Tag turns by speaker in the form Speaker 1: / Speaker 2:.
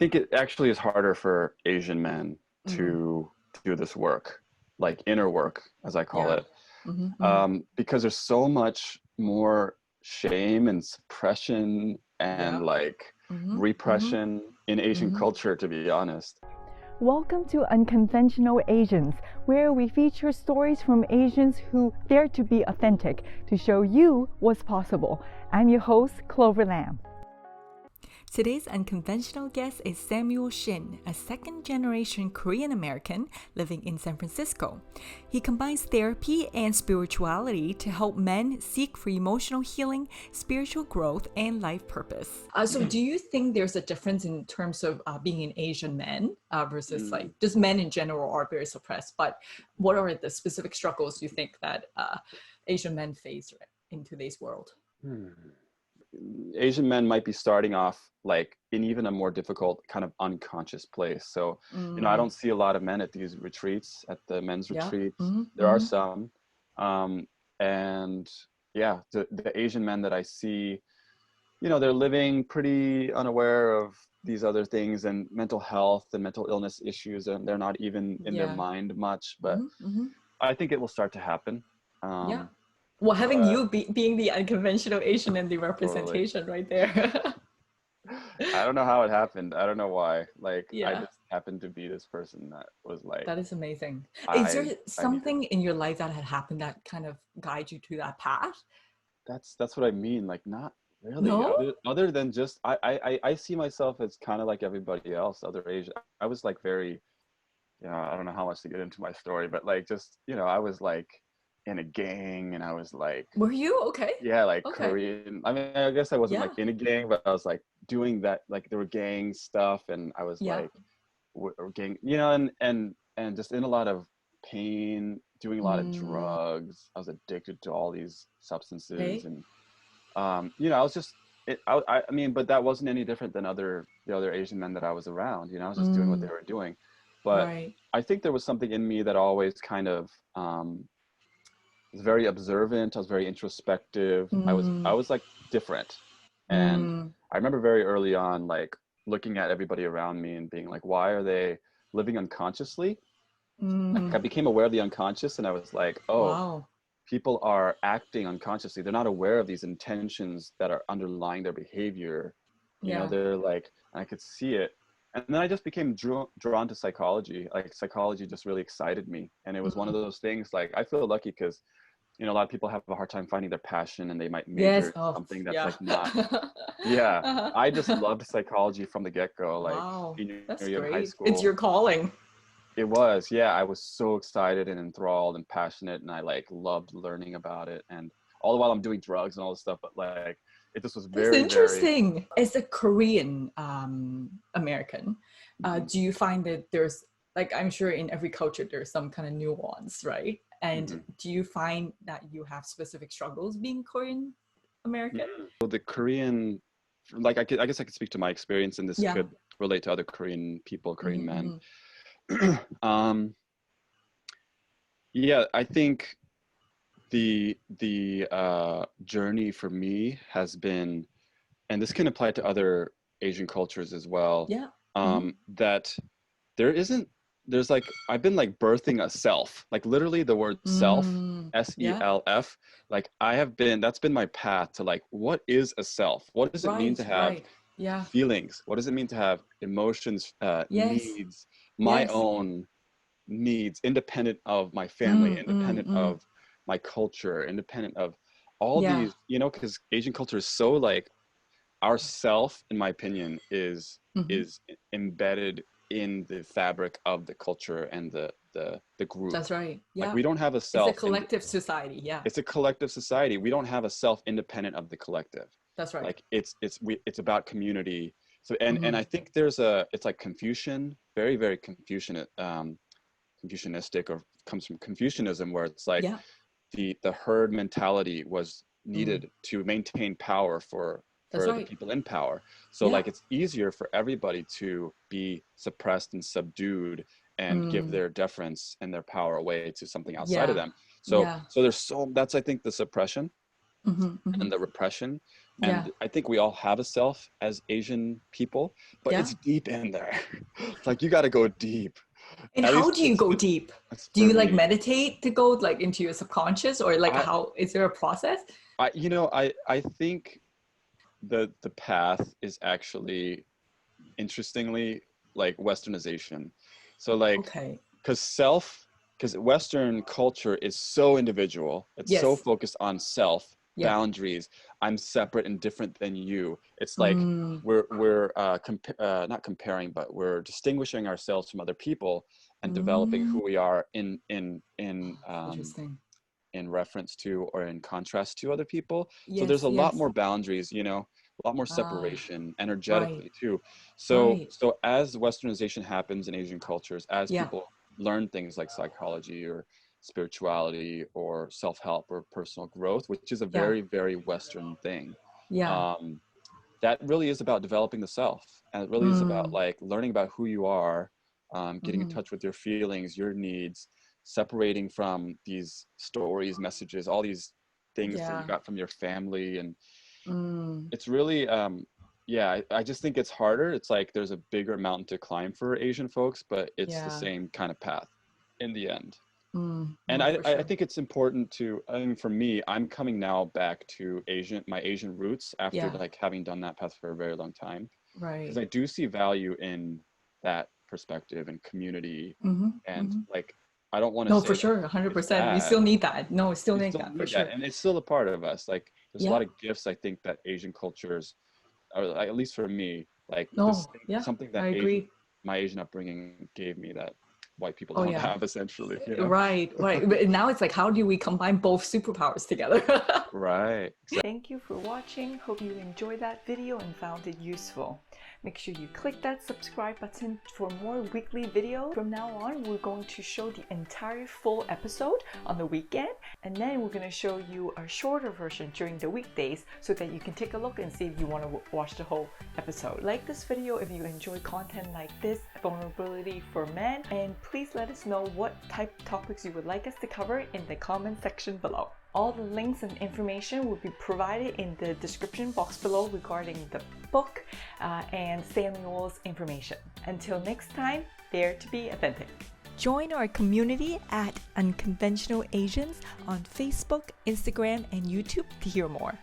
Speaker 1: think it actually is harder for Asian men
Speaker 2: Mm.
Speaker 1: to do this work, like inner work, as I call
Speaker 2: Yeah.
Speaker 1: it,
Speaker 2: Mm-hmm.
Speaker 1: because there's so much more shame and suppression
Speaker 2: Yeah.
Speaker 1: and like
Speaker 2: Mm-hmm. Mm-hmm.
Speaker 1: repression in Asian
Speaker 2: Mm-hmm.
Speaker 1: culture, to be honest.
Speaker 3: Welcome to Unconventional Asians, where we feature stories from Asians who dare to be authentic to show you what's possible. I'm your host, Clover Lamb.
Speaker 2: Today's unconventional guest is Samuel Shin, a second-generation Korean American living in San Francisco. He combines therapy and spirituality to help men seek for emotional healing, spiritual growth, and life purpose. So do you think there's a difference in terms of being an Asian man versus like just men in general are very suppressed, but what are the specific struggles you think that Asian men face in today's world?
Speaker 1: Asian men might be starting off like in even a more difficult kind of unconscious place. So, I don't see a lot of men at these retreats, at the men's retreats. There are some. And yeah, the Asian men that I see, they're living pretty unaware of these other things and mental health and mental illness issues, and they're not even in their mind much, but I think it will start to happen.
Speaker 2: Yeah. Well, having you being the unconventional Asian and the
Speaker 1: Totally.
Speaker 2: representation right there.
Speaker 1: I don't know how it happened. I don't know why. Like, I
Speaker 2: Yeah,
Speaker 1: just happened to be this person that was like,
Speaker 2: that is amazing. Is there
Speaker 1: I need to.
Speaker 2: something in your life that had happened that kind of guide you to that path?
Speaker 1: That's what I mean. Like, not really.
Speaker 2: No?
Speaker 1: Other than just, I see myself as kind of like everybody else. Other Asian. I was like very, I don't know how much to get into my story, but like just, I was like in a gang, and I was like,
Speaker 2: Were you? Okay.
Speaker 1: yeah, like
Speaker 2: Okay.
Speaker 1: Korean. I mean, I guess I wasn't
Speaker 2: Yeah.
Speaker 1: like in a gang, but I was like doing that. Like there were gang stuff, and I was
Speaker 2: Yeah.
Speaker 1: like, gang, and just in a lot of pain, doing a lot of drugs. I was addicted to all these substances,
Speaker 2: Okay.
Speaker 1: and I was just. I mean, but that wasn't any different than the other Asian men that I was around. I was just doing what they were doing, but
Speaker 2: Right.
Speaker 1: I think there was something in me that always kind of was very observant. I was very introspective. I was like different. And I remember very early on, like looking at everybody around me and being like, why are they living unconsciously? Like I became aware of the unconscious, and I was like, oh,
Speaker 2: Wow.
Speaker 1: people are acting unconsciously. They're not aware of these intentions that are underlying their behavior.
Speaker 2: Yeah.
Speaker 1: They're like, and I could see it. And then I just became drawn to psychology. Like psychology just really excited me. And it was one of those things, like, I feel lucky because a lot of people have a hard time finding their passion, and they might major
Speaker 2: Yes.
Speaker 1: in
Speaker 2: Oh,
Speaker 1: something that's
Speaker 2: yeah.
Speaker 1: like not. Yeah,
Speaker 2: Uh-huh.
Speaker 1: I just loved psychology from the get-go, like
Speaker 2: Wow.
Speaker 1: senior
Speaker 2: That's
Speaker 1: year of high
Speaker 2: great. It's your
Speaker 1: school.
Speaker 2: calling.
Speaker 1: It was, yeah, I was so excited and enthralled and passionate, and I like loved learning about it, and all the while I'm doing drugs and all this stuff, but like it just was
Speaker 2: That's
Speaker 1: very, very.
Speaker 2: interesting. As a Korean American, do you find that there's, like, I'm sure in every culture there's some kind of nuance, right? And do you find that you have specific struggles being Korean American?
Speaker 1: So the Korean, like I guess I could speak to my experience, and this
Speaker 2: Yeah.
Speaker 1: could relate to other Korean people, Korean men. Yeah, I think the journey for me has been, and this can apply to other Asian cultures as well.
Speaker 2: Yeah.
Speaker 1: That there's like, I've been like birthing a self, like literally the word self,
Speaker 2: Yeah.
Speaker 1: SELF. Like that's been my path to like, what is a self? What does it mean to have
Speaker 2: Right. Yeah.
Speaker 1: feelings? What does it mean to have emotions,
Speaker 2: Yes.
Speaker 1: needs, my
Speaker 2: Yes.
Speaker 1: own needs, independent of my family, independent of my culture, independent of all
Speaker 2: Yeah.
Speaker 1: these, because Asian culture is so like, our self, in my opinion, is embedded in the fabric of the culture and the group.
Speaker 2: That's right. Yeah.
Speaker 1: Like we don't have a
Speaker 2: It's
Speaker 1: self.
Speaker 2: a collective society. Yeah.
Speaker 1: It's a collective society. We don't have a self independent of the collective.
Speaker 2: That's right.
Speaker 1: Like it's about community. So and I think it's like Confucian, very, very Confucianistic, or comes from Confucianism, where it's like the herd mentality was needed to maintain power for the people in power. So like it's easier for everybody to be suppressed and subdued and give their deference and their power away to something outside of them. So there's that's, I think, the suppression. and the repression. And I think we all have a self as Asian people, but it's deep in there. It's like, you got to go deep.
Speaker 2: And
Speaker 1: At
Speaker 2: how
Speaker 1: least
Speaker 2: do you go deep? Do
Speaker 1: for
Speaker 2: you like
Speaker 1: me.
Speaker 2: meditate to go like into your subconscious, or like how is there a process?
Speaker 1: I think the path is actually, interestingly, like Westernization. So like, because Western culture is so individual. It's so focused on self, boundaries. I'm separate and different than you. It's like we're not comparing, but we're distinguishing ourselves from other people and developing who we are
Speaker 2: Interesting.
Speaker 1: in reference to or in contrast to other people. So there's a lot more boundaries, a lot more separation energetically too. So as Westernization happens in Asian cultures, as people learn things like psychology or spirituality or self-help or personal growth, which is a very, very Western thing. That really is about developing the self. And it really is about like learning about who you are, getting in touch with your feelings, your needs, separating from these stories, messages, all these things that you got from your family. And it's really, I just think it's harder. It's like there's a bigger mountain to climb for Asian folks, but it's the same kind of path in the end. And I think it's important to, I mean, for me, I'm coming now back to my Asian roots after like having done that path for a very long time. Because I do see value in that perspective and community. And like, I don't want to say
Speaker 2: for sure, 100%. We still need that. No, we still need that for sure.
Speaker 1: And it's still a part of us. Like, there's a lot of gifts I think that Asian cultures, or at least for me, like something that my Asian upbringing gave me that white people don't have, essentially.
Speaker 2: Right. But now it's like, how do we combine both superpowers together?
Speaker 1: Right.
Speaker 3: Thank you for watching. Hope you enjoyed that video and found it useful. Make sure you click that subscribe button for more weekly videos. From now on, we're going to show the entire full episode on the weekend, and then we're going to show you a shorter version during the weekdays so that you can take a look and see if you want to watch the whole episode. Like this video if you enjoy content like this, vulnerability for men, and please let us know what type of topics you would like us to cover in the comment section below. All the links and information will be provided in the description box below regarding the book and Samuel's information. Until next time, dare to be authentic. Join our community at Unconventional Asians on Facebook, Instagram, and YouTube to hear more.